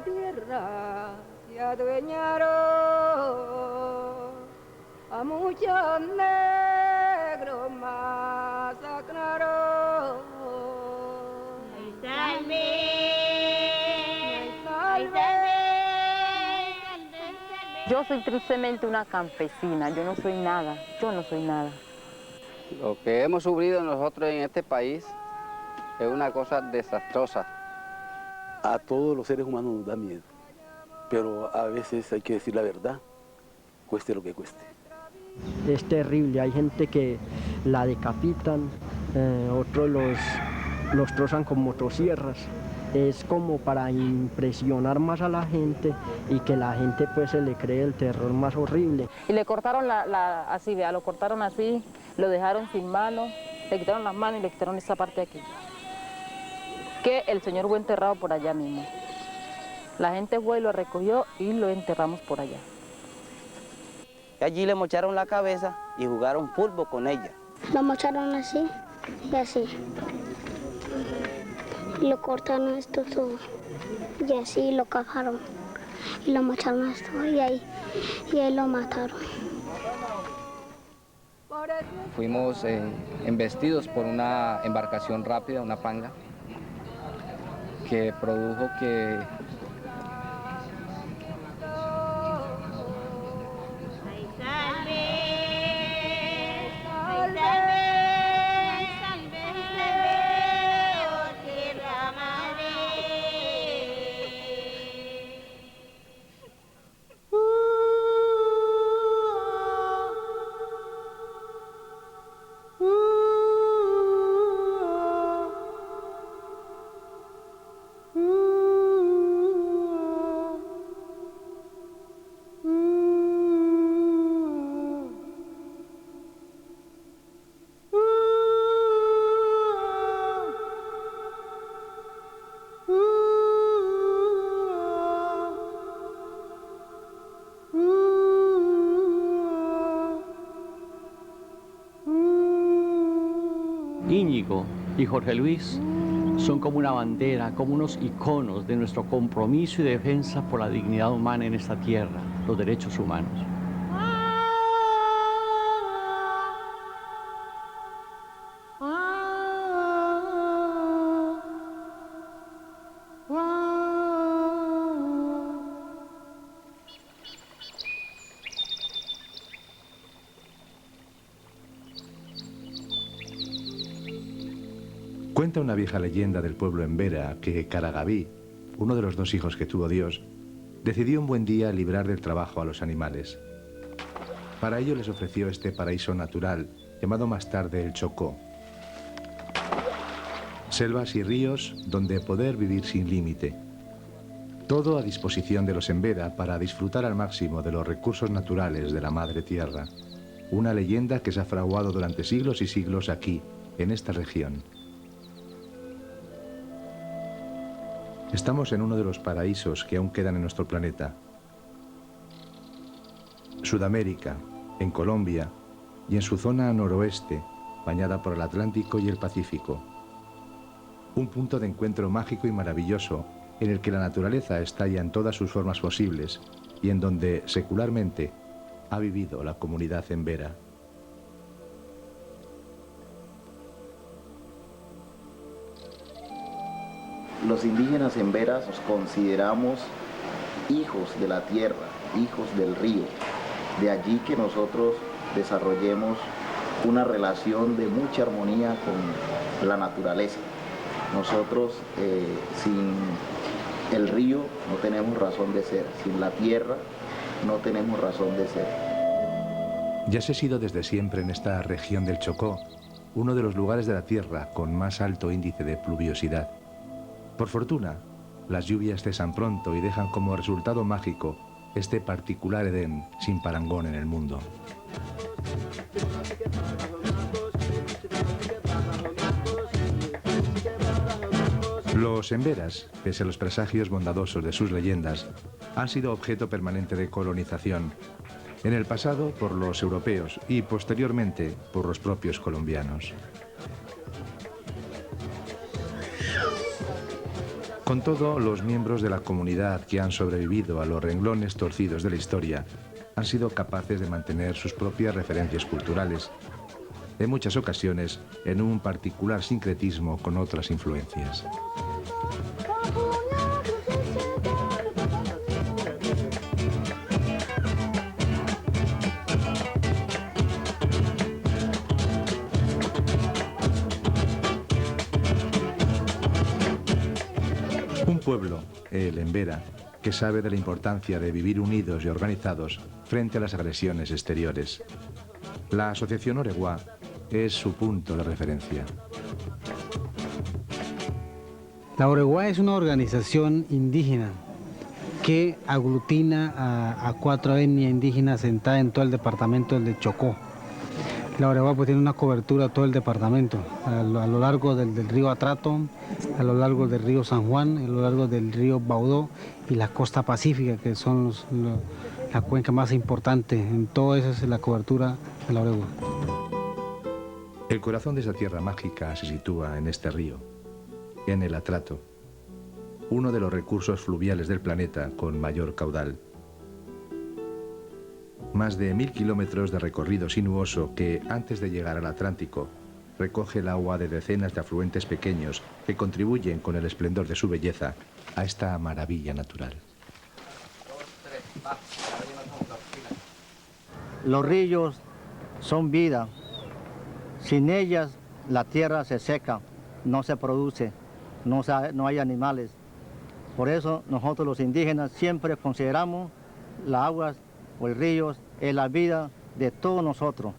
tierra se adueñaron a muchos negros masacraron. Ay, salve, Ay, salve. Yo soy tristemente una campesina, yo no soy nada. Lo que hemos sufrido nosotros en este país es una cosa desastrosa. A todos los seres humanos nos da miedo, pero a veces hay que decir la verdad, cueste lo que cueste. Es terrible, hay gente que la decapitan, otros los trozan con motosierras. Es como para impresionar más a la gente y que la gente pues se le cree el terror más horrible. Y le cortaron así, vea, lo cortaron así, lo dejaron sin mano, le quitaron las manos y le quitaron esa parte de aquí. Que el señor fue enterrado por allá mismo. La gente fue y lo recogió y lo enterramos por allá. Allí le mocharon la cabeza y jugaron fútbol con ella. Lo mocharon así y así. Y lo cortaron esto todo. Y así lo cajaron. Y lo mocharon esto y ahí lo mataron. Fuimos embestidos por una embarcación rápida, una panga, que produjo que Íñigo y Jorge Luis son como una bandera, como unos iconos de nuestro compromiso y defensa por la dignidad humana en esta tierra, los derechos humanos. Cuenta una vieja leyenda del pueblo Embera que Caragaví, uno de los dos hijos que tuvo Dios, decidió un buen día librar del trabajo a los animales. Para ello les ofreció este paraíso natural, llamado más tarde el Chocó. Selvas y ríos donde poder vivir sin límite. Todo a disposición de los Embera para disfrutar al máximo de los recursos naturales de la madre tierra. Una leyenda que se ha fraguado durante siglos y siglos aquí, en esta región. Estamos en uno de los paraísos que aún quedan en nuestro planeta. Sudamérica, en Colombia y en su zona noroeste, bañada por el Atlántico y el Pacífico. Un punto de encuentro mágico y maravilloso en el que la naturaleza estalla en todas sus formas posibles y en donde, secularmente, ha vivido la comunidad Embera. Los indígenas emberas nos consideramos hijos de la tierra, hijos del río. De allí que nosotros desarrollemos una relación de mucha armonía con la naturaleza. Nosotros sin el río no tenemos razón de ser, sin la tierra no tenemos razón de ser. Ya se ha sido desde siempre en esta región del Chocó, uno de los lugares de la tierra con más alto índice de pluviosidad. Por fortuna, las lluvias cesan pronto y dejan como resultado mágico este particular Edén sin parangón en el mundo. Los Emberas, pese a los presagios bondadosos de sus leyendas, han sido objeto permanente de colonización, en el pasado por los europeos y posteriormente por los propios colombianos. Con todo, los miembros de la comunidad que han sobrevivido a los renglones torcidos de la historia han sido capaces de mantener sus propias referencias culturales, en muchas ocasiones en un particular sincretismo con otras influencias. Un pueblo, el Embera, que sabe de la importancia de vivir unidos y organizados frente a las agresiones exteriores. La Asociación Oreguá es su punto de referencia. La Oreguá es una organización indígena que aglutina a 4 etnias indígenas sentadas en todo el departamento del Chocó. La Oreguá pues tiene una cobertura todo el departamento, a lo largo del río Atrato, a lo largo del río San Juan, a lo largo del río Baudó y la costa pacífica, que son la cuenca más importante. En todo eso es la cobertura de la Oreguá. El corazón de esa tierra mágica se sitúa en este río, en el Atrato, uno de los recursos fluviales del planeta con mayor caudal. Más de 1000 kilómetros de recorrido sinuoso que, antes de llegar al Atlántico, recoge el agua de decenas de afluentes pequeños que contribuyen con el esplendor de su belleza a esta maravilla natural. Los ríos son vida. Sin ellas la tierra se seca, no se produce, no hay animales. Por eso nosotros los indígenas siempre consideramos las aguas o el río es la vida de todos nosotros.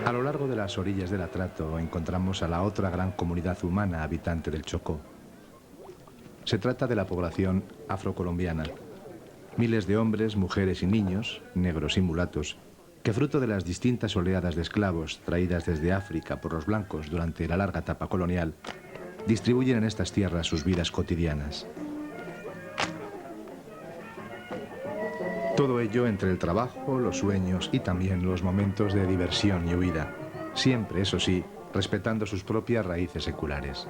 A lo largo de las orillas del Atrato encontramos a la otra gran comunidad humana habitante del Chocó. Se trata de la población afrocolombiana. Miles de hombres, mujeres y niños, negros y mulatos, que fruto de las distintas oleadas de esclavos traídas desde África por los blancos durante la larga etapa colonial, distribuyen en estas tierras sus vidas cotidianas. Todo ello entre el trabajo, los sueños y también los momentos de diversión y huida, siempre, eso sí, respetando sus propias raíces seculares.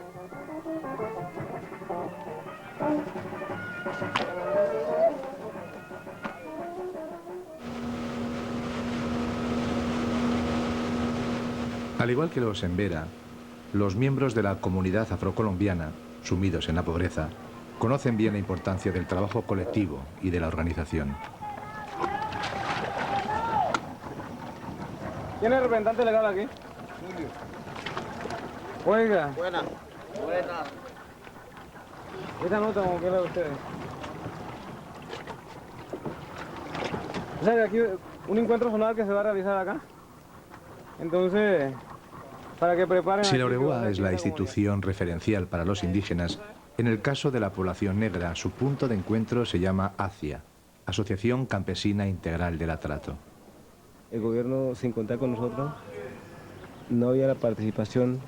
Al igual que los Embera, los miembros de la comunidad afrocolombiana, sumidos en la pobreza, conocen bien la importancia del trabajo colectivo y de la organización. ¿Quién es el representante legal aquí? Oiga. Buena. Buena. Esta nota, ¿cómo que la de ustedes? O sea, que aquí un encuentro zonal que se va a realizar acá. Entonces, para que preparen... Si la Oreguá es la institución referencial para los indígenas, en el caso de la población negra, su punto de encuentro se llama ACIA, Asociación Campesina Integral del Atrato. El gobierno, sin contar con nosotros, no había la participación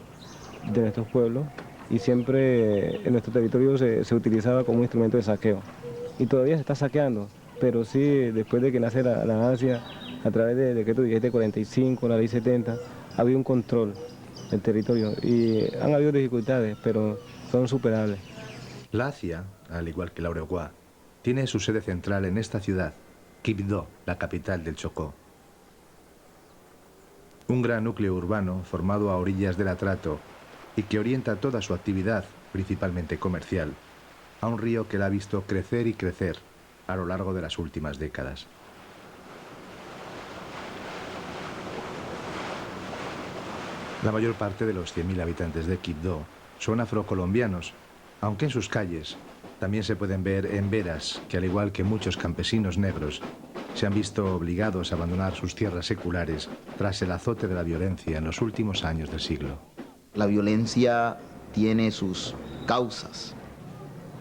de nuestros pueblos y siempre en nuestro territorio se utilizaba como un instrumento de saqueo. Y todavía se está saqueando, pero sí, después de que nace la ACIA, a través del decreto 1745, la ley 70, ha habido un control del territorio y han habido dificultades, pero son superables. La ACIA, al igual que la Oreguá, tiene su sede central en esta ciudad, Quibdó, la capital del Chocó. Un gran núcleo urbano formado a orillas del Atrato y que orienta toda su actividad, principalmente comercial, a un río que la ha visto crecer y crecer a lo largo de las últimas décadas. La mayor parte de los 100.000 habitantes de Quibdó son afrocolombianos, aunque en sus calles también se pueden ver emberas que, al igual que muchos campesinos negros, se han visto obligados a abandonar sus tierras seculares tras el azote de la violencia en los últimos años del siglo. La violencia tiene sus causas.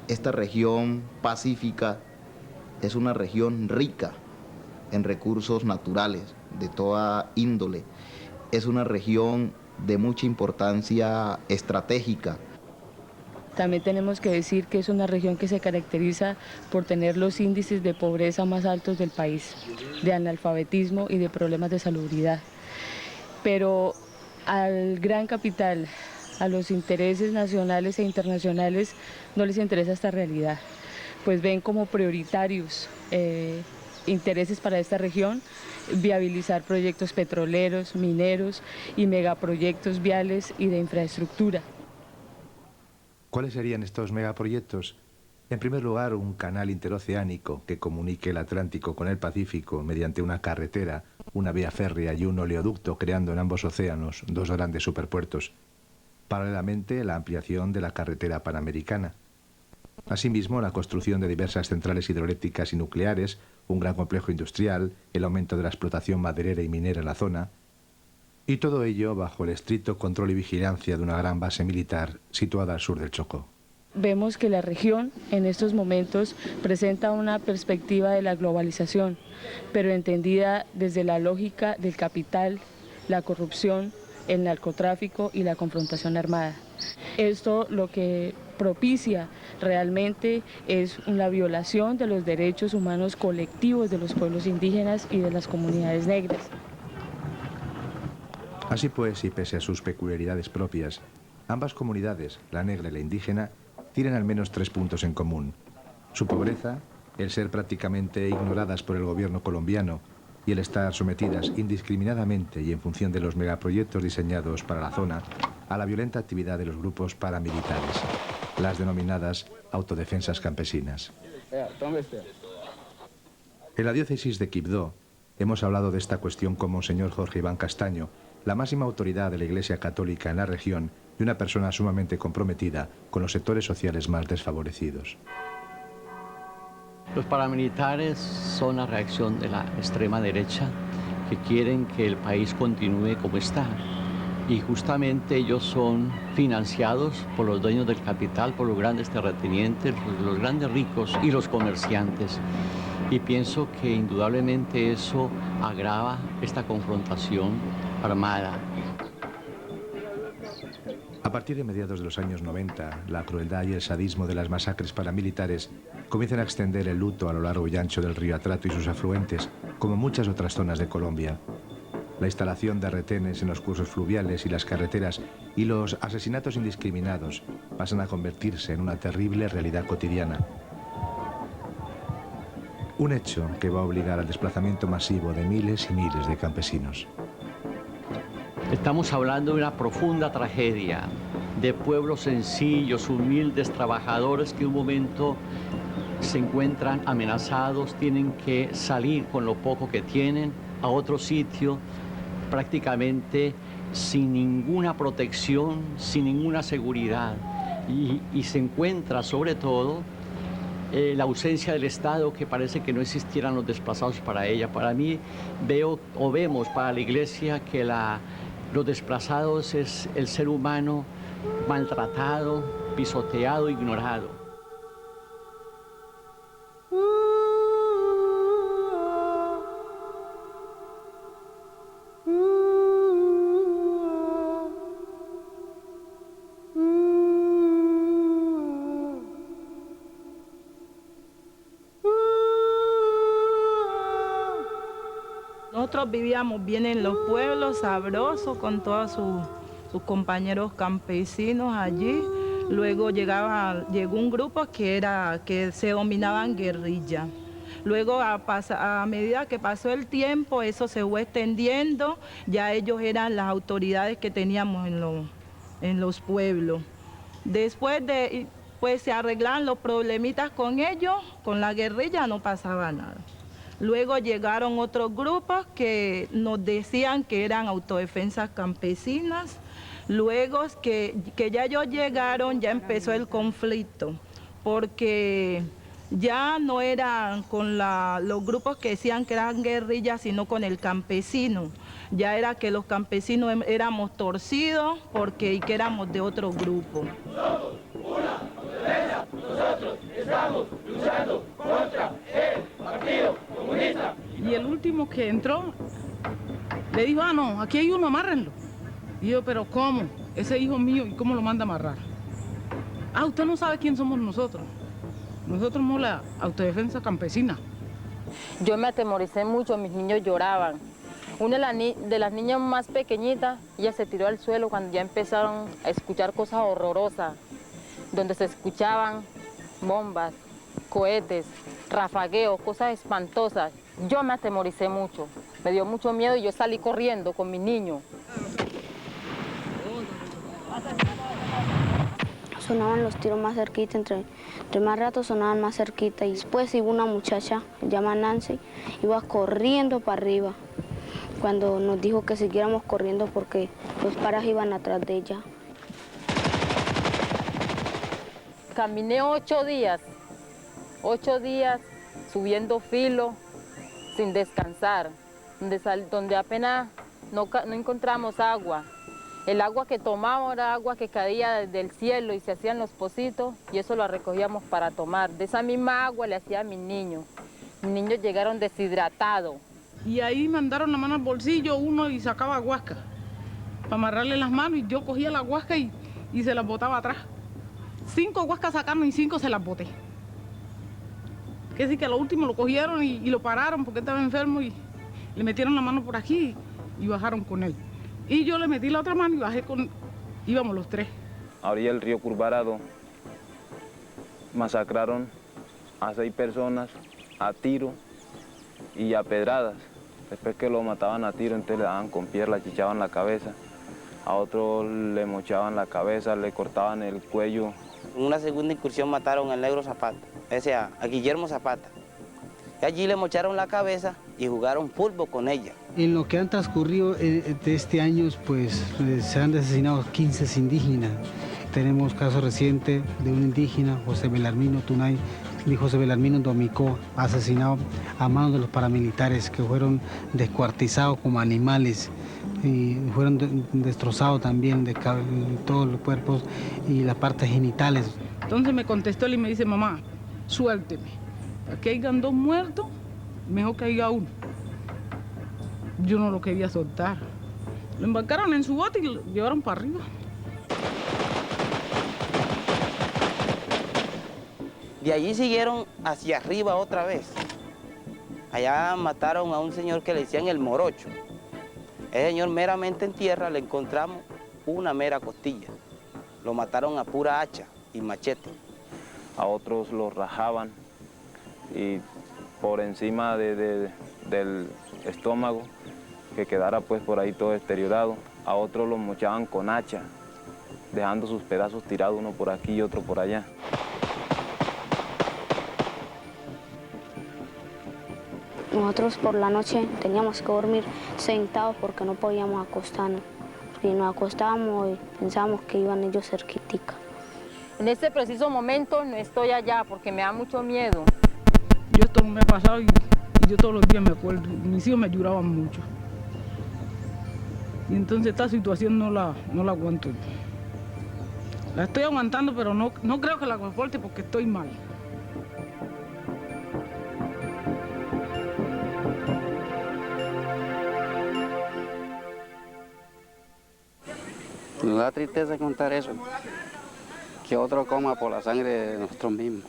Esta región pacífica es una región rica en recursos naturales de toda índole. Es una región de mucha importancia estratégica. También tenemos que decir que es una región que se caracteriza por tener los índices de pobreza más altos del país, de analfabetismo y de problemas de salubridad. Pero al gran capital, a los intereses nacionales e internacionales no les interesa esta realidad, pues ven como prioritarios intereses para esta región, viabilizar proyectos petroleros, mineros y megaproyectos viales y de infraestructura. ¿Cuáles serían estos megaproyectos? En primer lugar, un canal interoceánico que comunique el Atlántico con el Pacífico mediante una carretera, una vía férrea y un oleoducto, creando en ambos océanos dos grandes superpuertos. Paralelamente, la ampliación de la carretera panamericana. Asimismo, la construcción de diversas centrales hidroeléctricas y nucleares, un gran complejo industrial, el aumento de la explotación maderera y minera en la zona, y todo ello bajo el estricto control y vigilancia de una gran base militar situada al sur del Chocó. Vemos que la región en estos momentos presenta una perspectiva de la globalización, pero entendida desde la lógica del capital, la corrupción, el narcotráfico y la confrontación armada. Esto lo que propicia realmente es la violación de los derechos humanos colectivos de los pueblos indígenas y de las comunidades negras. Así pues, y pese a sus peculiaridades propias, ambas comunidades, la negra y la indígena, tienen al menos 3 puntos en común: su pobreza, el ser prácticamente ignoradas por el gobierno colombiano y el estar sometidas indiscriminadamente y en función de los megaproyectos diseñados para la zona a la violenta actividad de los grupos paramilitares, las denominadas autodefensas campesinas. En la diócesis de Quibdó hemos hablado de esta cuestión con Monseñor Jorge Iván Castaño, la máxima autoridad de la Iglesia Católica en la región y una persona sumamente comprometida con los sectores sociales más desfavorecidos. Los paramilitares son la reacción de la extrema derecha que quieren que el país continúe como está. Y justamente ellos son financiados por los dueños del capital, por los grandes terratenientes, los grandes ricos y los comerciantes. Y pienso que indudablemente eso agrava esta confrontación armada. A partir de mediados de los años 90, la crueldad y el sadismo de las masacres paramilitares comienzan a extender el luto a lo largo y ancho del río Atrato y sus afluentes, como muchas otras zonas de Colombia. La instalación de retenes en los cursos fluviales y las carreteras y los asesinatos indiscriminados pasan a convertirse en una terrible realidad cotidiana. Un hecho que va a obligar al desplazamiento masivo de miles y miles de campesinos. Estamos hablando de una profunda tragedia, de pueblos sencillos, humildes, trabajadores que en un momento se encuentran amenazados, tienen que salir con lo poco que tienen a otro sitio, prácticamente sin ninguna protección, sin ninguna seguridad. Y se encuentra sobre todo la ausencia del Estado, que parece que no existieran los desplazados para ella. Para mí vemos para la Iglesia que los desplazados es el ser humano maltratado, pisoteado, ignorado. Nosotros vivíamos bien en los pueblos, sabrosos, con todos sus compañeros campesinos allí. Luego llegó un grupo que se dominaban guerrilla. Luego, a medida que pasó el tiempo, eso se fue extendiendo. Ya ellos eran las autoridades que teníamos en los pueblos. Después pues se arreglaban los problemitas con ellos, con la guerrilla no pasaba nada. Luego llegaron otros grupos que nos decían que eran autodefensas campesinas. Luego que ya ellos llegaron, ya empezó el conflicto, porque ya no eran con los grupos que decían que eran guerrillas, sino con el campesino. Ya era que los campesinos éramos torcidos y que éramos de otro grupo. Somos una autodefensa, nosotros estamos luchando contra el Partido Comunista. Y el último que entró le dijo, no, aquí hay uno, amárrenlo. Y yo, pero ¿cómo? Ese hijo mío, ¿y cómo lo manda a amarrar? Usted no sabe quién somos nosotros. Nosotros somos la autodefensa campesina. Yo me atemoricé mucho, mis niños lloraban. Una de las niñas más pequeñitas, ella se tiró al suelo cuando ya empezaron a escuchar cosas horrorosas, donde se escuchaban bombas, cohetes, rafagueos, cosas espantosas. Yo me atemoricé mucho, me dio mucho miedo y yo salí corriendo con mi niño. Sonaban los tiros más cerquita, entre más rato sonaban más cerquita. Y después iba una muchacha, se llama Nancy, iba corriendo para arriba. Cuando nos dijo que siguiéramos corriendo porque los paras iban atrás de ella. Caminé 8 días subiendo filo, sin descansar, donde apenas no encontramos agua. El agua que tomábamos era agua que caía del cielo y se hacían los pocitos y eso lo recogíamos para tomar. De esa misma agua le hacía a mis niños. Mis niños llegaron deshidratados. Y ahí mandaron la mano al bolsillo uno y sacaba guasca para amarrarle las manos y yo cogía la guasca y se las botaba atrás. 5 guascas sacaron y 5 se las boté. Que decir que a lo último lo cogieron y lo pararon porque estaba enfermo y le metieron la mano por aquí y bajaron con él. Y yo le metí la otra mano y bajé íbamos los 3. A orilla del río Curvarado masacraron a 6 personas a tiro y a pedradas. Después que lo mataban a tiro, entonces le daban con piedra, le chichaban la cabeza. A otro le mochaban la cabeza, le cortaban el cuello. En una segunda incursión mataron al negro Zapata, o sea, a Guillermo Zapata. Y allí le mocharon la cabeza y jugaron fútbol con ella. En lo que han transcurrido de este año, pues se han asesinado 15 indígenas. Tenemos caso reciente de un indígena, José Belarmino Tunay, José Belarmino Domicó, asesinado a manos de los paramilitares que fueron descuartizados como animales y fueron destrozados también de todos los cuerpos y las partes genitales. Entonces me contestó él y me dice, mamá, suélteme. Aquí hayan 2 muertos, mejor que haya 1. Yo no lo quería soltar. Lo embarcaron en su bote y lo llevaron para arriba. De allí siguieron hacia arriba otra vez. Allá mataron a un señor que le decían el Morocho. Ese señor meramente en tierra le encontramos una mera costilla. Lo mataron a pura hacha y machete. A otros los rajaban y por encima del estómago, que quedara pues por ahí todo deteriorado. A otros los mochaban con hacha, dejando sus pedazos tirados, uno por aquí y otro por allá. Nosotros por la noche teníamos que dormir sentados porque no podíamos acostarnos. Y nos acostábamos y pensábamos que iban ellos cerquitica. En este preciso momento no estoy allá porque me da mucho miedo. Yo esto me ha pasado y yo todos los días me acuerdo. Mis hijos me lloraban mucho. Y entonces esta situación no la aguanto. La estoy aguantando, pero no creo que la soporte porque estoy mal. Nos da tristeza contar eso, que otro coma por la sangre de nosotros mismos.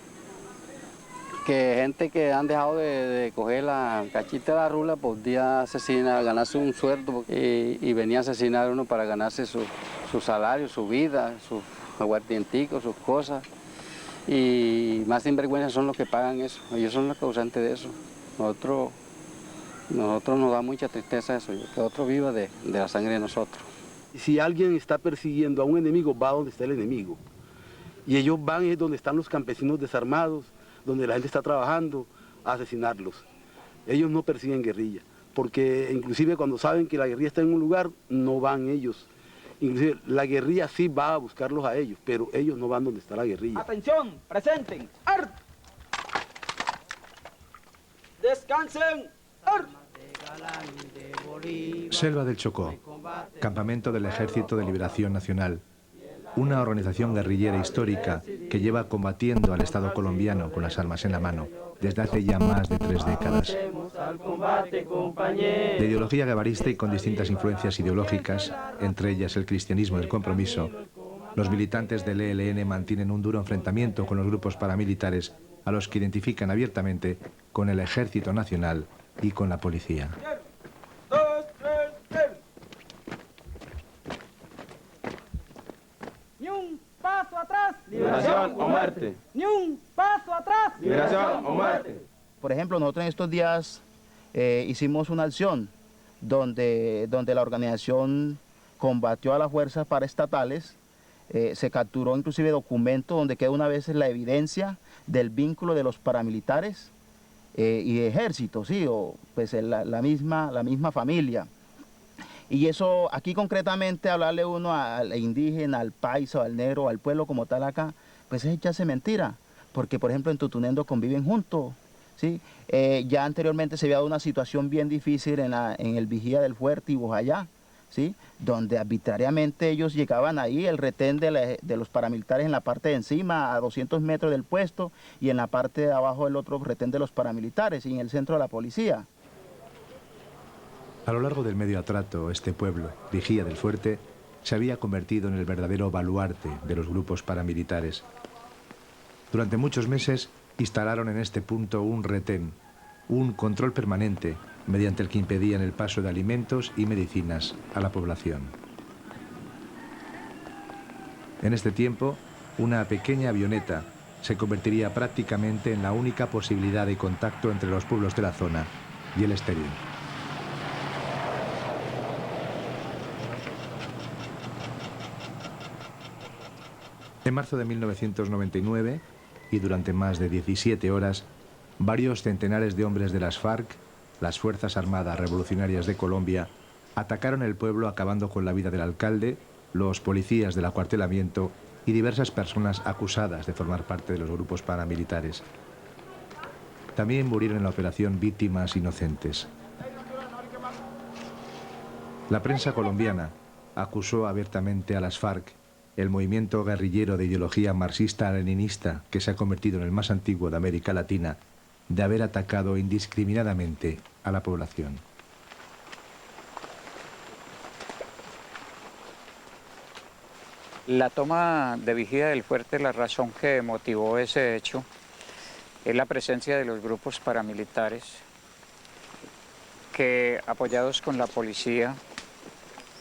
Que gente que han dejado de coger la cachita de la rula podía asesinar, ganarse un sueldo y venía a asesinar a uno para ganarse su salario, su vida, sus aguardienticos, sus cosas. Y más sinvergüenza son los que pagan eso, ellos son los causantes de eso. Nosotros nos da mucha tristeza eso, que otro viva de la sangre de nosotros. Si alguien está persiguiendo a un enemigo, va donde está el enemigo. Y ellos van es donde están los campesinos desarmados, donde la gente está trabajando, a asesinarlos. Ellos no persiguen guerrilla, porque inclusive cuando saben que la guerrilla está en un lugar, no van ellos. Inclusive la guerrilla sí va a buscarlos a ellos, pero ellos no van donde está la guerrilla. Atención, presenten, ¡art! Descansen, ¡art! Selva del Chocó, campamento del Ejército de Liberación Nacional, una organización guerrillera histórica que lleva combatiendo al Estado colombiano con las armas en la mano desde hace ya más de 3 décadas. De ideología guevarista y con distintas influencias ideológicas, entre ellas el cristianismo del compromiso, los militantes del ELN mantienen un duro enfrentamiento con los grupos paramilitares a los que identifican abiertamente con el Ejército Nacional y con la policía. 2, 3. liberación o muerte. Por ejemplo, nosotros en estos días hicimos una acción donde la organización combatió a las fuerzas paraestatales, se capturó inclusive documentos donde queda una vez la evidencia del vínculo de los paramilitares y ejército, sí, o pues la misma familia. Y eso, aquí concretamente, hablarle uno al indígena, al paisa, al negro, al pueblo como tal acá, pues es echarse mentira, porque por ejemplo en Tutunendo conviven juntos, ¿sí? Ya anteriormente se había dado una situación bien difícil en el Vigía del Fuerte y Bojayá, ¿sí? Donde arbitrariamente ellos llegaban ahí, el retén de los paramilitares en la parte de encima, a 200 metros del puesto, y en la parte de abajo el otro retén de los paramilitares, y en el centro de la policía. A lo largo del medio atrato, este pueblo, Vigía del Fuerte, se había convertido en el verdadero baluarte de los grupos paramilitares. Durante muchos meses instalaron en este punto un retén, un control permanente, mediante el que impedían el paso de alimentos y medicinas a la población. En este tiempo, una pequeña avioneta se convertiría prácticamente en la única posibilidad de contacto entre los pueblos de la zona y el exterior. En marzo de 1999, y durante más de 17 horas, varios centenares de hombres de las FARC, las Fuerzas Armadas Revolucionarias de Colombia, atacaron el pueblo acabando con la vida del alcalde, los policías del acuartelamiento y diversas personas acusadas de formar parte de los grupos paramilitares. También murieron en la operación víctimas inocentes. La prensa colombiana acusó abiertamente a las FARC, el movimiento guerrillero de ideología marxista-leninista que se ha convertido en el más antiguo de América Latina, de haber atacado indiscriminadamente a la población. La toma de Vigía del Fuerte, la razón que motivó ese hecho es la presencia de los grupos paramilitares que, apoyados con la policía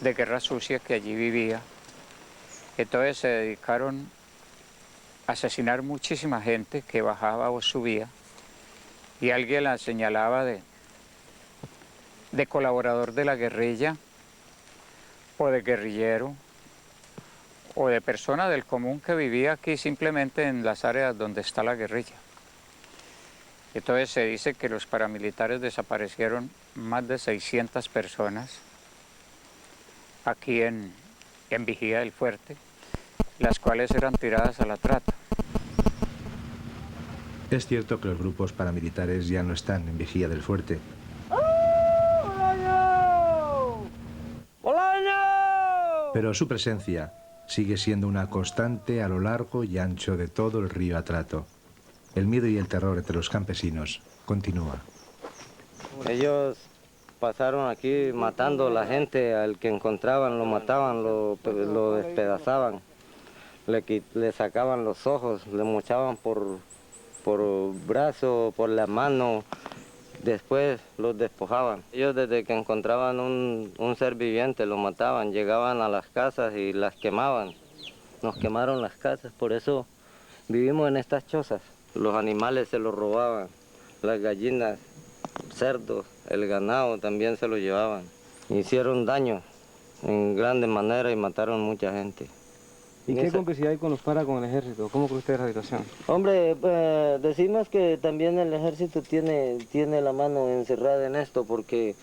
de guerra sucia que allí vivía, entonces se dedicaron a asesinar muchísima gente que bajaba o subía, y alguien la señalaba de colaborador de la guerrilla, o de guerrillero, o de persona del común que vivía aquí simplemente en las áreas donde está la guerrilla. Entonces se dice que los paramilitares desaparecieron más de 600 personas aquí en Vigía del Fuerte, las cuales eran tiradas a la trata. Es cierto que los grupos paramilitares ya no están en Vigía del Fuerte. Pero su presencia sigue siendo una constante a lo largo y ancho de todo el río Atrato. El miedo y el terror entre los campesinos continúa. Ellos pasaron aquí matando a la gente, al que encontraban lo mataban, lo despedazaban, le sacaban los ojos, le mochaban por brazo, por la mano, después los despojaban. Ellos desde que encontraban un ser viviente lo mataban, llegaban a las casas y las quemaban. Nos quemaron las casas, por eso vivimos en estas chozas. Los animales se los robaban, las gallinas, cerdos, el ganado también se lo llevaban. Hicieron daño en grande manera y mataron mucha gente. ¿Y qué complicidad hay con los paras con el ejército? ¿Cómo cree usted la situación? Hombre, decimos que también el ejército tiene la mano encerrada en esto porque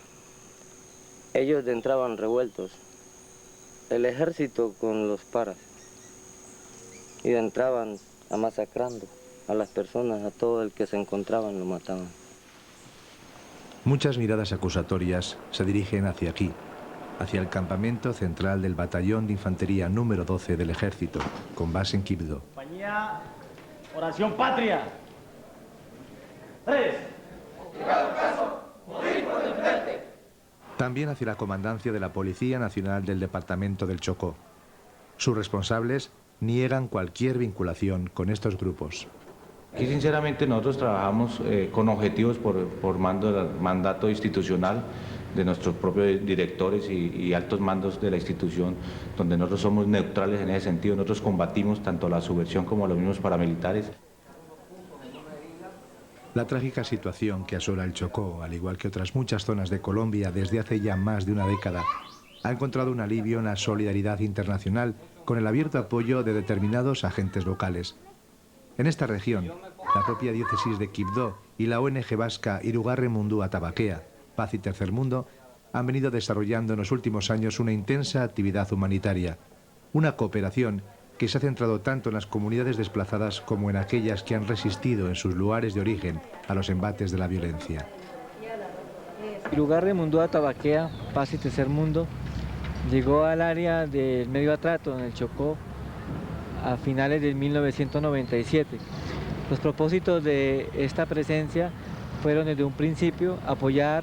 ellos entraban revueltos. El ejército con los paras. Y entraban masacrando a las personas, a todo el que se encontraban lo mataban. Muchas miradas acusatorias se dirigen hacia aquí, hacia el campamento central del Batallón de Infantería número 12 del Ejército, con base en Quibdó. Compañía, oración patria. 3. Llegado el caso, morir por defenderte. También hacia la comandancia de la Policía Nacional del Departamento del Chocó. Sus responsables niegan cualquier vinculación con estos grupos. Aquí sinceramente nosotros trabajamos con objetivos por mandato institucional de nuestros propios directores y altos mandos de la institución, donde nosotros somos neutrales en ese sentido. Nosotros combatimos tanto la subversión como los mismos paramilitares. La trágica situación que asola el Chocó, al igual que otras muchas zonas de Colombia desde hace ya más de una década, ha encontrado un alivio en la solidaridad internacional con el abierto apoyo de determinados agentes locales. En esta región, la propia diócesis de Quibdó y la ONG vasca Irugarren Mundua Tabaquea, Paz y Tercer Mundo, han venido desarrollando en los últimos años una intensa actividad humanitaria, una cooperación que se ha centrado tanto en las comunidades desplazadas como en aquellas que han resistido en sus lugares de origen a los embates de la violencia. Irugarren Mundua Tabaquea, Paz y Tercer Mundo, llegó al área del Medio Atrato, en el Chocó, a finales de 1997. Los propósitos de esta presencia fueron desde un principio apoyar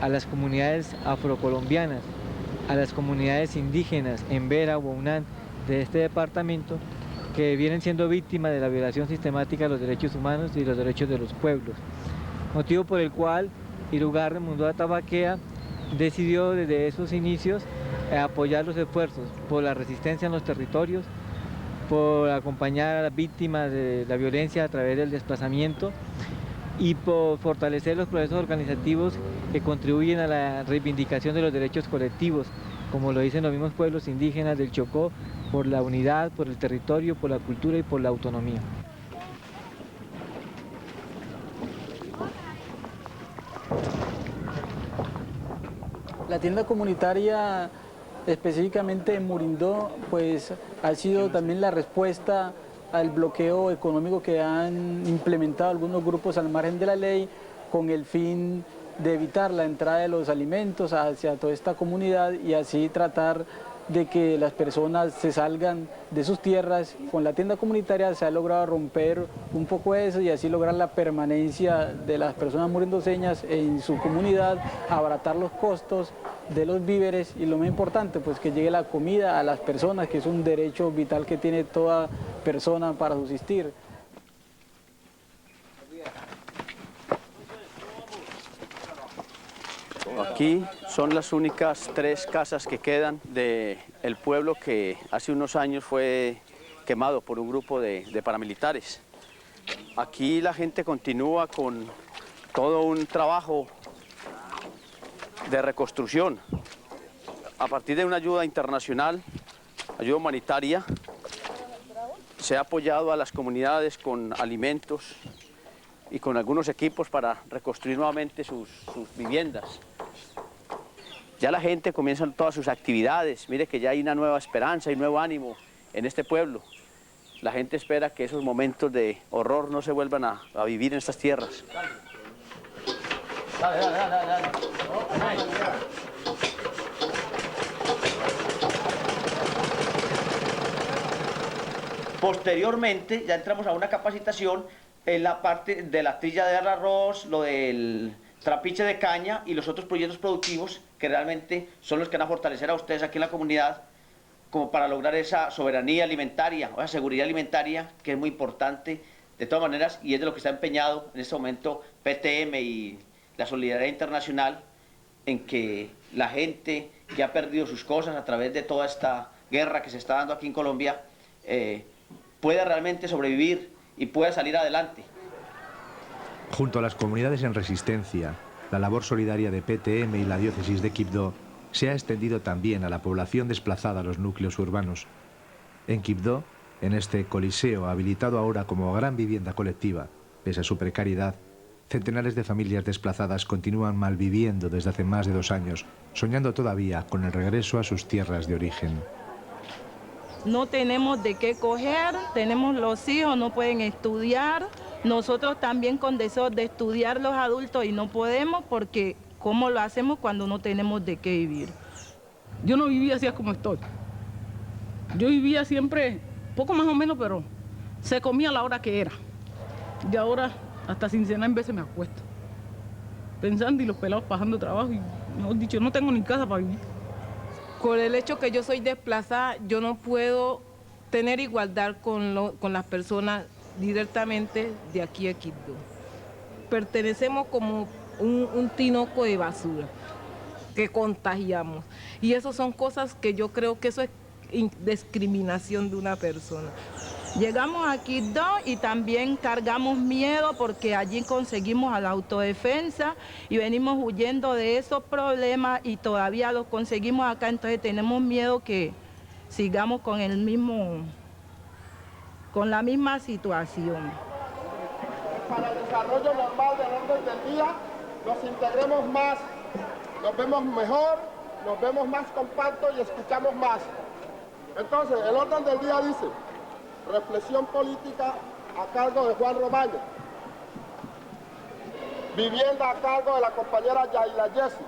a las comunidades afrocolombianas, a las comunidades indígenas en Vera, Huaunán, de este departamento, que vienen siendo víctimas de la violación sistemática de los derechos humanos y los derechos de los pueblos. Motivo por el cual Irugarren Mundua Tabaquea decidió desde esos inicios apoyar los esfuerzos por la resistencia en los territorios, por acompañar a las víctimas de la violencia a través del desplazamiento y por fortalecer los procesos organizativos que contribuyen a la reivindicación de los derechos colectivos, como lo dicen los mismos pueblos indígenas del Chocó, por la unidad, por el territorio, por la cultura y por la autonomía. La tienda comunitaria, específicamente en Murindó, pues ha sido también la respuesta al bloqueo económico que han implementado algunos grupos al margen de la ley, con el fin de evitar la entrada de los alimentos hacia toda esta comunidad y así tratar de que las personas se salgan de sus tierras. Con la tienda comunitaria se ha logrado romper un poco eso y así lograr la permanencia de las personas murindoseñas en su comunidad, abaratar los costos de los víveres y lo más importante, pues que llegue la comida a las personas, que es un derecho vital que tiene toda persona para subsistir. Aquí son las únicas 3 casas que quedan del pueblo que hace unos años fue quemado por un grupo de paramilitares. Aquí la gente continúa con todo un trabajo de reconstrucción. A partir de una ayuda internacional, ayuda humanitaria, se ha apoyado a las comunidades con alimentos y con algunos equipos para reconstruir nuevamente sus viviendas. Ya la gente comienza todas sus actividades, mire que ya hay una nueva esperanza y nuevo ánimo en este pueblo. La gente espera que esos momentos de horror no se vuelvan a vivir en estas tierras. Dale. Posteriormente ya entramos a una capacitación en la parte de la trilla del arroz, lo del trapiche de caña y los otros proyectos productivos que realmente son los que van a fortalecer a ustedes aquí en la comunidad como para lograr esa soberanía alimentaria o esa seguridad alimentaria que es muy importante de todas maneras y es de lo que está empeñado en este momento PTM y la solidaridad internacional en que la gente que ha perdido sus cosas a través de toda esta guerra que se está dando aquí en Colombia pueda realmente sobrevivir y pueda salir adelante. Junto a las comunidades en resistencia, la labor solidaria de PTM y la diócesis de Quibdó se ha extendido también a la población desplazada a los núcleos urbanos. En Quibdó, en este coliseo habilitado ahora como gran vivienda colectiva, pese a su precariedad, centenares de familias desplazadas continúan malviviendo desde hace más de 2 años, soñando todavía con el regreso a sus tierras de origen. No tenemos de qué coger, tenemos los hijos, no pueden estudiar. Nosotros también con deseos de estudiar los adultos y no podemos porque ¿cómo lo hacemos cuando no tenemos de qué vivir? Yo no vivía así como estoy. Yo vivía siempre, poco más o menos, pero se comía a la hora que era. Y ahora hasta sin cenar en veces me acuesto. Pensando y los pelados pasando trabajo y, mejor dicho, no tengo ni casa para vivir. Por el hecho que yo soy desplazada, yo no puedo tener igualdad con las personas directamente de aquí a Quibdó. Pertenecemos como un tinoco de basura que contagiamos. Y eso son cosas que yo creo que eso es discriminación de una persona. Llegamos a Quibdó y también cargamos miedo porque allí conseguimos a la autodefensa y venimos huyendo de esos problemas y todavía los conseguimos acá, entonces tenemos miedo que sigamos con la misma situación. Para el desarrollo normal del orden del día, nos integremos más, nos vemos mejor, nos vemos más compactos y escuchamos más. Entonces, el orden del día dice: reflexión política a cargo de Juan Romaña, vivienda a cargo de la compañera Yaila Jessie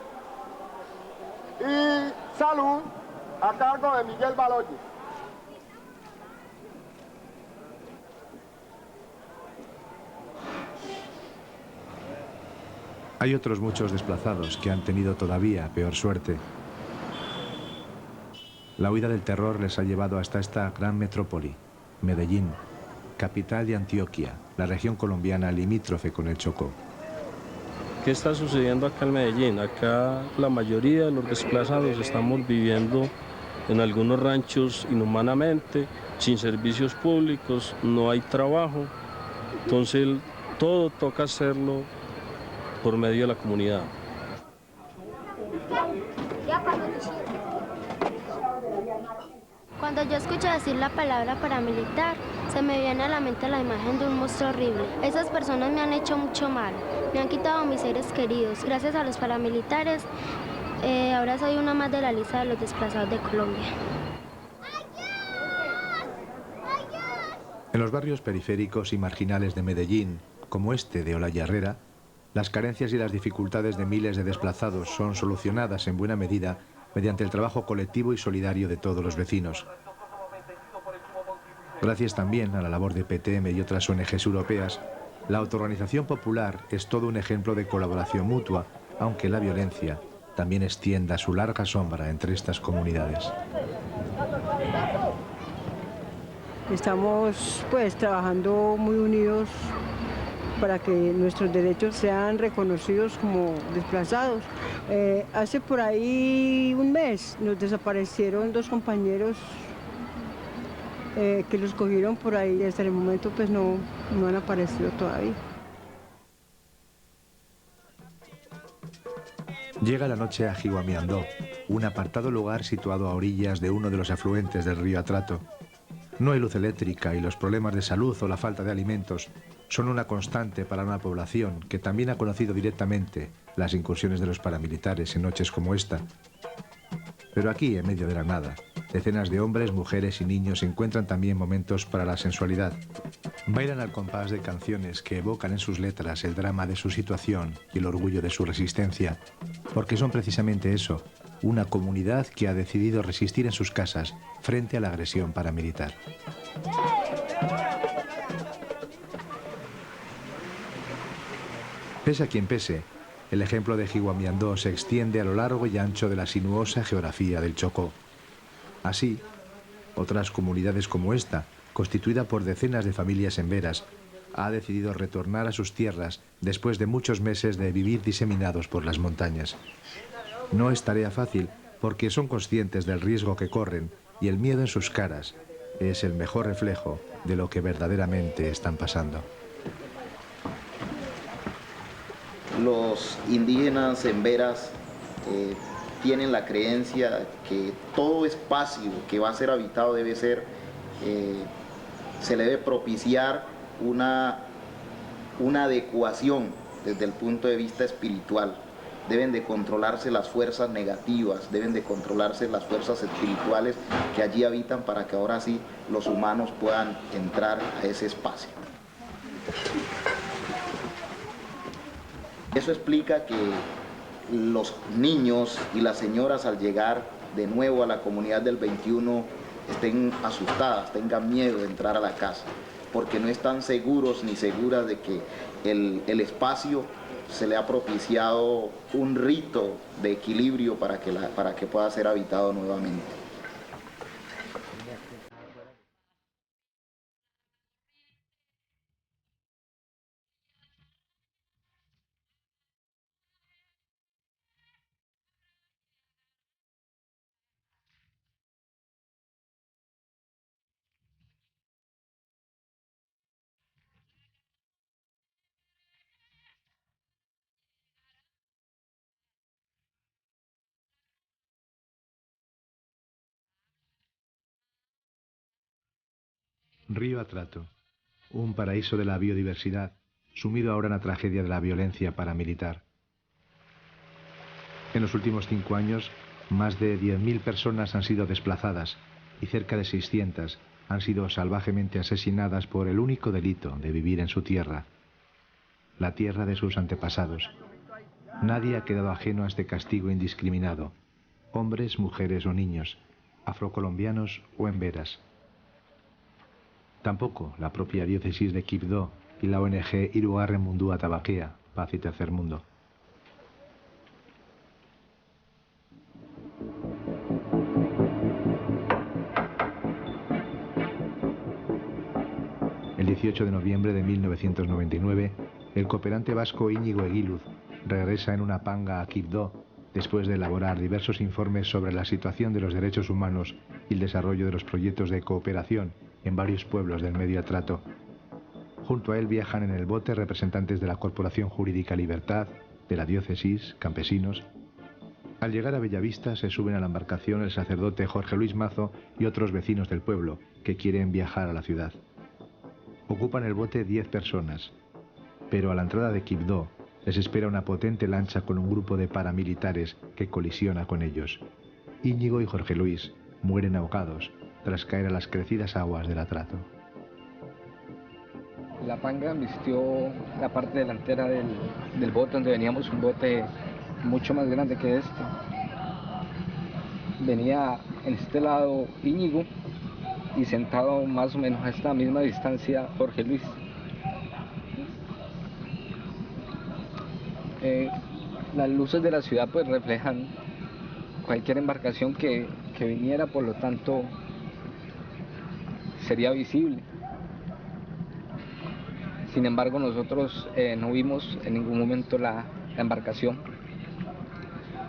y salud a cargo de Miguel Baloyes. Hay otros muchos desplazados que han tenido todavía peor suerte. La huida del terror les ha llevado hasta esta gran metrópoli, Medellín, capital de Antioquia, la región colombiana limítrofe con el Chocó. ¿Qué está sucediendo acá en Medellín? Acá la mayoría de los desplazados estamos viviendo en algunos ranchos inhumanamente, sin servicios públicos, no hay trabajo, entonces todo toca hacerlo por medio de la comunidad. Cuando yo escucho decir la palabra paramilitar, se me viene a la mente la imagen de un monstruo horrible. Esas personas me han hecho mucho mal, me han quitado a mis seres queridos. Gracias a los paramilitares, ahora soy una más de la lista de los desplazados de Colombia. En los barrios periféricos y marginales de Medellín, como este de Olaya Herrera, las carencias y las dificultades de miles de desplazados son solucionadas en buena medida mediante el trabajo colectivo y solidario de todos los vecinos. Gracias también a la labor de PTM y otras ONGs europeas, la autoorganización popular es todo un ejemplo de colaboración mutua, aunque la violencia también extienda su larga sombra entre estas comunidades. Estamos trabajando muy unidos para que nuestros derechos sean reconocidos como desplazados. Hace por ahí un mes nos desaparecieron 2 compañeros que los cogieron por ahí y hasta el momento no han aparecido todavía. Llega la noche a Jiguamiandó, un apartado lugar situado a orillas de uno de los afluentes del río Atrato. No hay luz eléctrica y los problemas de salud o la falta de alimentos son una constante para una población que también ha conocido directamente las incursiones de los paramilitares en noches como esta. Pero aquí, en medio de la nada, decenas de hombres, mujeres y niños encuentran también momentos para la sensualidad. Bailan al compás de canciones que evocan en sus letras el drama de su situación y el orgullo de su resistencia, porque son precisamente eso, una comunidad que ha decidido resistir en sus casas frente a la agresión paramilitar. Pese a quien pese, el ejemplo de Jiguamiandó se extiende a lo largo y ancho de la sinuosa geografía del Chocó. Así, otras comunidades como esta, constituida por decenas de familias emberas, ha decidido retornar a sus tierras después de muchos meses de vivir diseminados por las montañas. No es tarea fácil porque son conscientes del riesgo que corren y el miedo en sus caras es el mejor reflejo de lo que verdaderamente están pasando. Los indígenas emberas tienen la creencia que todo espacio que va a ser habitado se le debe propiciar una adecuación desde el punto de vista espiritual. Deben de controlarse las fuerzas negativas, deben de controlarse las fuerzas espirituales que allí habitan para que ahora sí los humanos puedan entrar a ese espacio. Eso explica que los niños y las señoras al llegar de nuevo a la comunidad del 21 estén asustadas, tengan miedo de entrar a la casa, porque no están seguros ni seguras de que el espacio se le ha propiciado un rito de equilibrio para que pueda ser habitado nuevamente. Río Atrato, un paraíso de la biodiversidad, sumido ahora en la tragedia de la violencia paramilitar. En los últimos 5 años, más de 10.000 personas han sido desplazadas y cerca de 600 han sido salvajemente asesinadas por el único delito de vivir en su tierra, la tierra de sus antepasados. Nadie ha quedado ajeno a este castigo indiscriminado, hombres, mujeres o niños, afrocolombianos o emberas. Tampoco la propia diócesis de Quibdó y la ONG Irugarren Mundua Tabaquea, Paz y Tercer Mundo. El 18 de noviembre de 1999, el cooperante vasco Íñigo Eguiluz regresa en una panga a Quibdó después de elaborar diversos informes sobre la situación de los derechos humanos y el desarrollo de los proyectos de cooperación en varios pueblos del Medio Atrato. Junto a él viajan en el bote representantes de la Corporación Jurídica Libertad, de la diócesis, campesinos. Al llegar a Bellavista se suben a la embarcación el sacerdote Jorge Luis Mazo y otros vecinos del pueblo que quieren viajar a la ciudad. Ocupan el bote 10 personas, pero a la entrada de Quibdó les espera una potente lancha con un grupo de paramilitares que colisiona con ellos. Íñigo y Jorge Luis mueren ahogados tras caer a las crecidas aguas del Atrato. La panga vistió la parte delantera del bote donde veníamos, un bote mucho más grande que este. Venía en este lado Íñigo y sentado más o menos a esta misma distancia Jorge Luis. Las luces de la ciudad pues reflejan cualquier embarcación que viniera, por lo tanto sería visible. Sin embargo, nosotros no vimos en ningún momento la embarcación.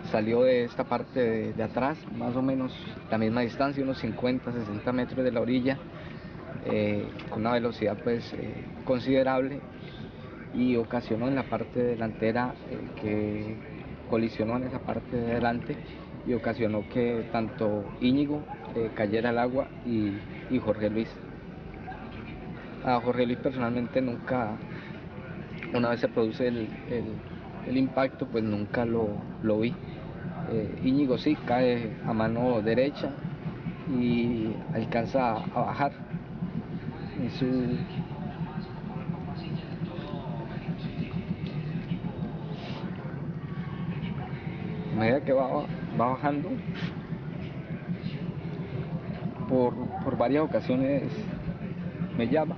Salió de esta parte de atrás, más o menos la misma distancia, unos 50, 60 metros de la orilla, con una velocidad pues considerable, y ocasionó en la parte delantera que colisionó en esa parte de delante y ocasionó que tanto Íñigo cayera al agua y Jorge Luis. A Jorge Luis personalmente nunca, una vez se produce el impacto, pues nunca lo vi. Íñigo sí cae a mano derecha y alcanza a bajar en su a medida que va bajando. Por varias ocasiones me llama.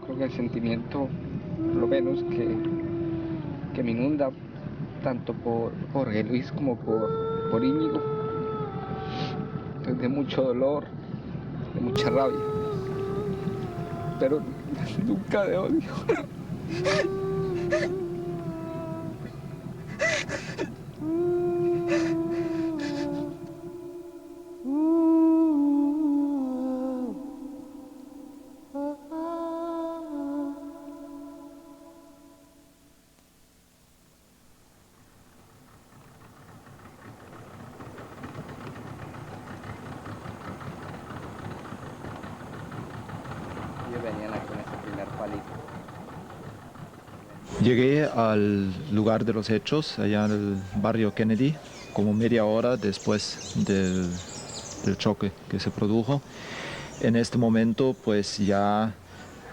Creo que el sentimiento, por lo menos, que me inunda tanto por Jorge Luis como por Íñigo, es de mucho dolor, de mucha rabia, pero nunca de odio. Llegué al lugar de los hechos, allá en el barrio Kennedy, como media hora después del choque que se produjo. En este momento, pues ya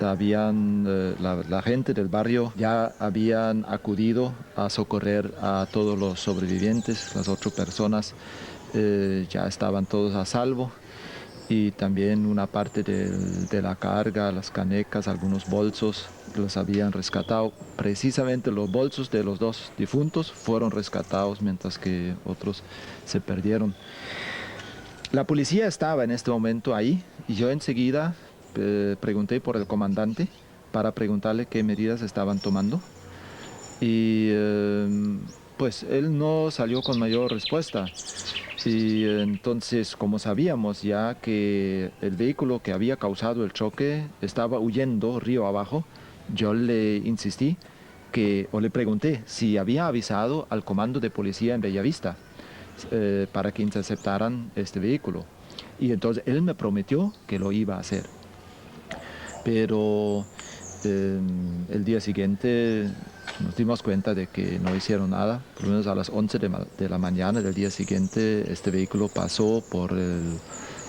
habían, la gente del barrio ya habían acudido a socorrer a todos los sobrevivientes. Las 8 personas ya estaban todos a salvo. Y también una parte de la carga, las canecas, algunos bolsos los habían rescatado. Precisamente los bolsos de los 2 difuntos fueron rescatados, mientras que otros se perdieron. La policía estaba en este momento ahí y yo enseguida pregunté por el comandante para preguntarle qué medidas estaban tomando. Y pues él no salió con mayor respuesta. Y entonces, como sabíamos ya que el vehículo que había causado el choque estaba huyendo río abajo, yo le insistí o le pregunté si había avisado al comando de policía en Bellavista para que interceptaran este vehículo. Y entonces él me prometió que lo iba a hacer. Pero el día siguiente nos dimos cuenta de que no hicieron nada. Por lo menos a las 11 de la mañana del día siguiente este vehículo pasó por el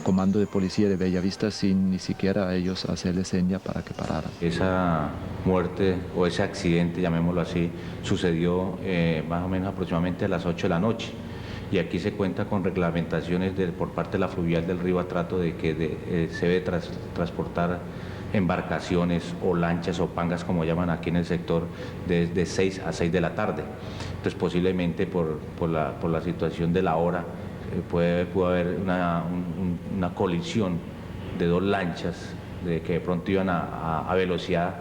comando de policía de Bellavista sin ni siquiera a ellos hacerle seña para que pararan. Esa muerte o ese accidente, llamémoslo así, sucedió más o menos aproximadamente a las 8 de la noche. Y aquí se cuenta con reglamentaciones por parte de la fluvial del río Atrato de que se debe transportar embarcaciones o lanchas o pangas, como llaman aquí en el sector, de 6 a 6 de la tarde. Entonces posiblemente por la situación de la hora pudo haber una colisión de dos lanchas que de pronto iban a velocidad,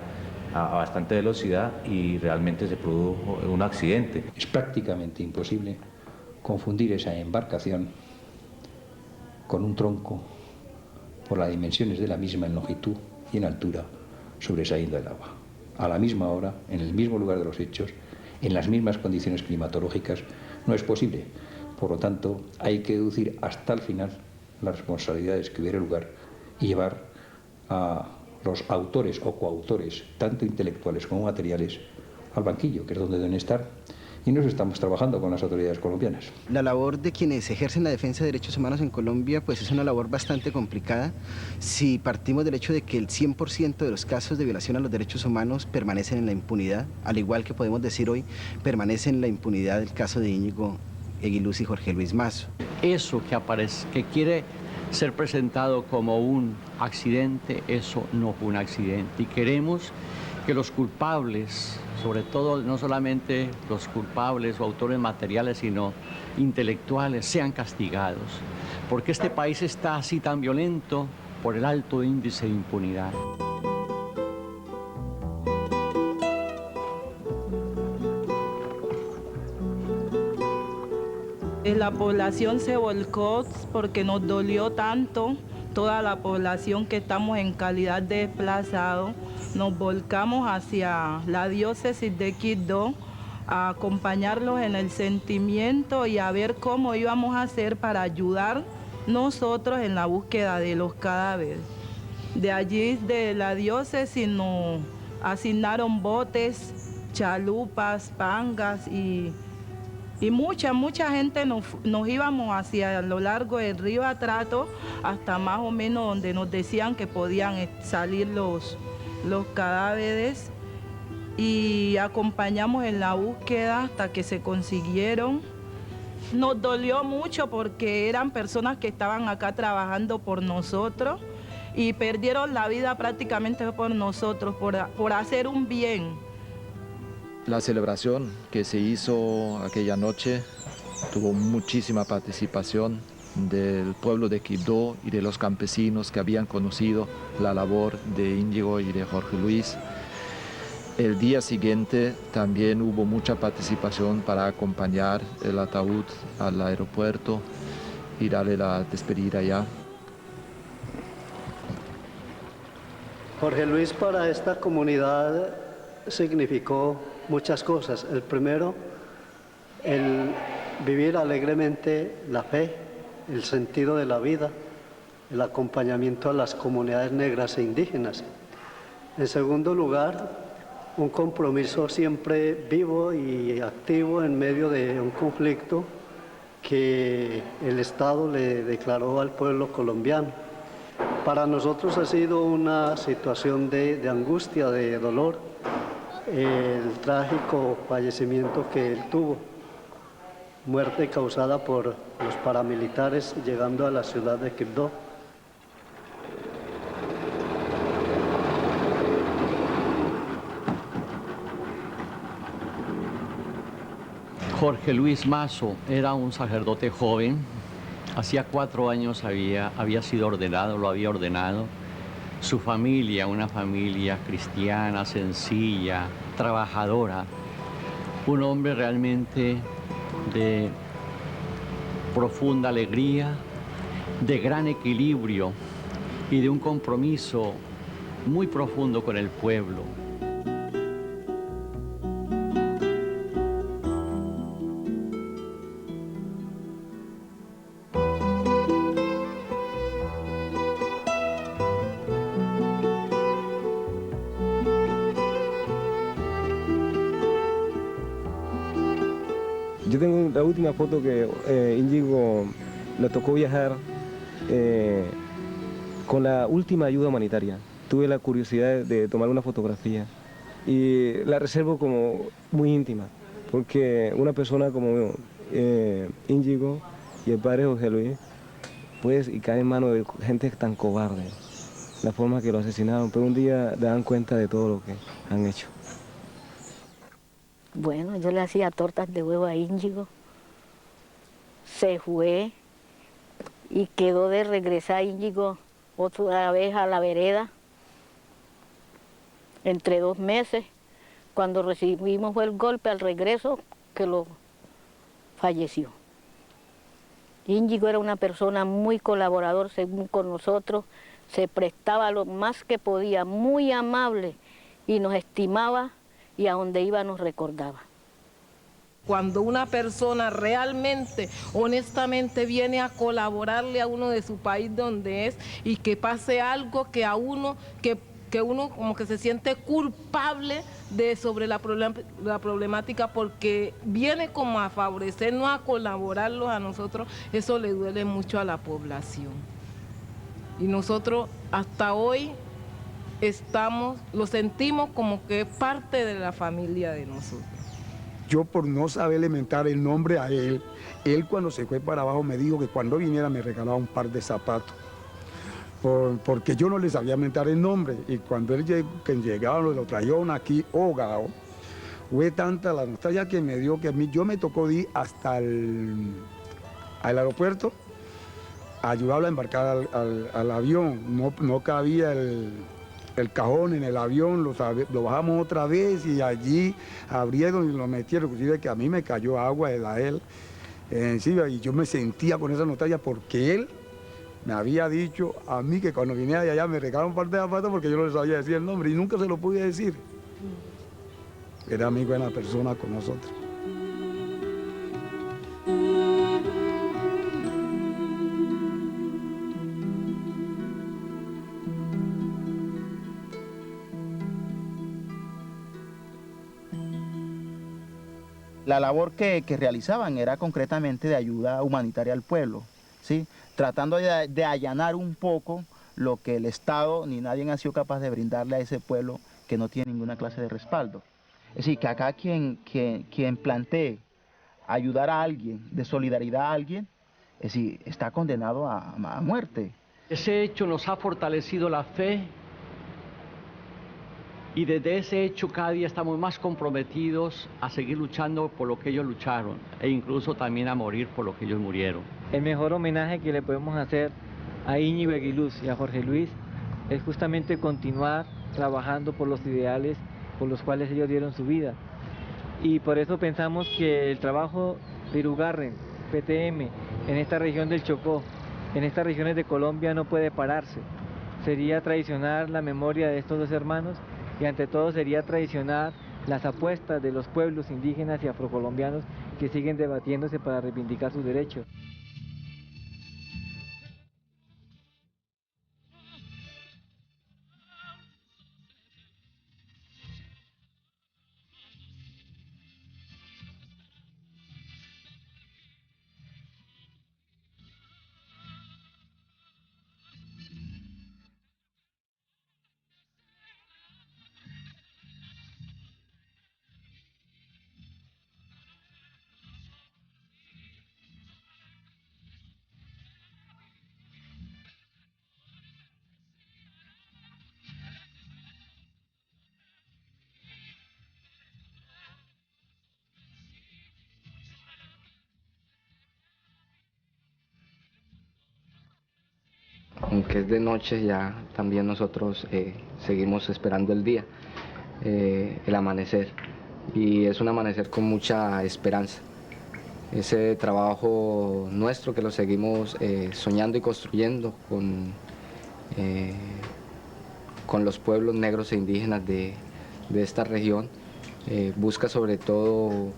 a bastante velocidad, y realmente se produjo un accidente. Es prácticamente imposible confundir esa embarcación con un tronco por las dimensiones de la misma en longitud y en altura sobresaliendo del agua. A la misma hora, en el mismo lugar de los hechos, en las mismas condiciones climatológicas, no es posible. Por lo tanto, hay que deducir hasta el final las responsabilidades que hubiera lugar y llevar a los autores o coautores, tanto intelectuales como materiales, al banquillo, que es donde deben estar. Y nos estamos trabajando con las autoridades colombianas. La labor de quienes ejercen la defensa de derechos humanos en Colombia pues es una labor bastante complicada. Si partimos del hecho de que el 100% de los casos de violación a los derechos humanos permanecen en la impunidad, al igual que podemos decir hoy, permanece en la impunidad el caso de Íñigo Eguiluz y Jorge Luis Mazo. Eso que quiere ser presentado como un accidente, eso no fue un accidente. Y queremos que los culpables, sobre todo no solamente los culpables o autores materiales, sino intelectuales, sean castigados. Porque este país está así tan violento por el alto índice de impunidad. La población se volcó porque nos dolió tanto, toda la población que estamos en calidad de desplazados. Nos volcamos hacia la diócesis de Quibdó a acompañarlos en el sentimiento y a ver cómo íbamos a hacer para ayudar nosotros en la búsqueda de los cadáveres. De allí, de la diócesis, nos asignaron botes, chalupas, pangas y mucha gente nos íbamos hacia lo largo del río Atrato hasta más o menos donde nos decían que podían salir los cadáveres, y acompañamos en la búsqueda hasta que se consiguieron. Nos dolió mucho porque eran personas que estaban acá trabajando por nosotros y perdieron la vida prácticamente por nosotros, por hacer un bien. La celebración que se hizo aquella noche tuvo muchísima participación del pueblo de Quibdó y de los campesinos que habían conocido la labor de Íñigo y de Jorge Luis. El día siguiente también hubo mucha participación para acompañar el ataúd al aeropuerto y darle la despedida allá. Jorge Luis para esta comunidad significó muchas cosas. El primero, el vivir alegremente la fe, el sentido de la vida, el acompañamiento a las comunidades negras e indígenas. En segundo lugar, un compromiso siempre vivo y activo en medio de un conflicto que el Estado le declaró al pueblo colombiano. Para nosotros ha sido una situación de angustia, de dolor, el trágico fallecimiento que él tuvo, muerte causada por los paramilitares llegando a la ciudad de Quibdó. Jorge Luis Mazo era un sacerdote joven, hacía 4 años había sido ordenado, lo había ordenado. Su familia, una familia cristiana, sencilla, trabajadora, un hombre realmente profunda alegría, de gran equilibrio y de un compromiso muy profundo con el pueblo. Yo tengo la última foto que Íñigo le tocó viajar con la última ayuda humanitaria. Tuve la curiosidad de tomar una fotografía y la reservo como muy íntima, porque una persona como Íñigo y el padre José Luis, pues, y cae en manos de gente tan cobarde, la forma que lo asesinaron, pero un día dan cuenta de todo lo que han hecho. Bueno, yo le hacía tortas de huevo a Íñigo, se fue y quedó de regresar Íñigo otra vez a la vereda, entre 2 meses, cuando recibimos el golpe al regreso, que lo falleció. Íñigo era una persona muy colaborador según con nosotros, se prestaba lo más que podía, muy amable y nos estimaba y a donde iba nos recordaba. Cuando una persona realmente, honestamente viene a colaborarle a uno de su país donde es y que pase algo que a uno, que uno como que se siente culpable sobre la problemática porque viene como a favorecernos, a colaborarlos a nosotros, eso le duele mucho a la población. Y nosotros hasta hoy lo sentimos como que es parte de la familia de nosotros. Yo por no saber elementar el nombre a él cuando se fue para abajo me dijo que cuando viniera me regalaba un par de zapatos. Porque yo no le sabía mentar el nombre y cuando él llegaba lo trajeron aquí ahogado. Fue tanta la nostalgia que me dio que yo me tocó ir hasta el aeropuerto a ayudarlo a embarcar al avión. No cabía el cajón en el avión, lo bajamos otra vez y allí abrieron y lo metieron, inclusive que a mí me cayó agua de él encima y yo me sentía con esa nostalgia porque él me había dicho a mí que cuando vine de allá me regalaron un par de zapatos porque yo no le sabía decir el nombre y nunca se lo pude decir. Era muy buena persona con nosotros. La labor que realizaban era concretamente de ayuda humanitaria al pueblo, ¿sí? Tratando de allanar un poco lo que el Estado ni nadie ha sido capaz de brindarle a ese pueblo que no tiene ninguna clase de respaldo. Es decir, que acá quien plantee ayudar a alguien, de solidaridad a alguien, es decir, está condenado a muerte. Ese hecho nos ha fortalecido la fe y desde ese hecho cada día estamos más comprometidos a seguir luchando por lo que ellos lucharon e incluso también a morir por lo que ellos murieron. El mejor homenaje que le podemos hacer a Íñigo Eguiluz y a Jorge Luis es justamente continuar trabajando por los ideales por los cuales ellos dieron su vida. Y por eso pensamos que el trabajo de Irigoyen, PTM, en esta región del Chocó, en estas regiones de Colombia no puede pararse. Sería traicionar la memoria de estos dos hermanos y ante todo sería traicionar las apuestas de los pueblos indígenas y afrocolombianos que siguen debatiéndose para reivindicar sus derechos. Aunque es de noche, ya también nosotros seguimos esperando el día, el amanecer, y es un amanecer con mucha esperanza. ese trabajo nuestro que lo seguimos soñando y construyendo con los pueblos negros e indígenas de esta región, busca sobre todo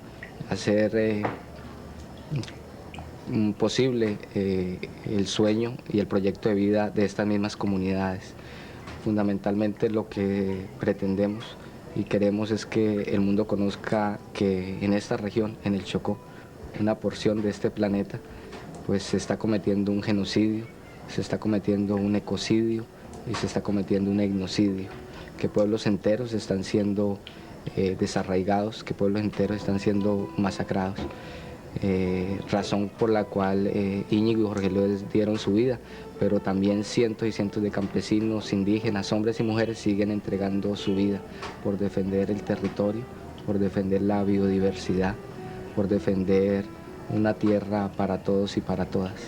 hacer posible el sueño y el proyecto de vida de estas mismas comunidades. Fundamentalmente lo que pretendemos y queremos es que el mundo conozca que en esta región, en el Chocó, una porción de este planeta, pues se está cometiendo un genocidio, se está cometiendo un ecocidio y se está cometiendo un etnocidio, que pueblos enteros están siendo desarraigados, que pueblos enteros están siendo masacrados. Razón por la cual Íñigo y Jorge Luis dieron su vida, pero también cientos y cientos de campesinos, indígenas, hombres y mujeres siguen entregando su vida por defender el territorio, por defender la biodiversidad, por defender una tierra para todos y para todas.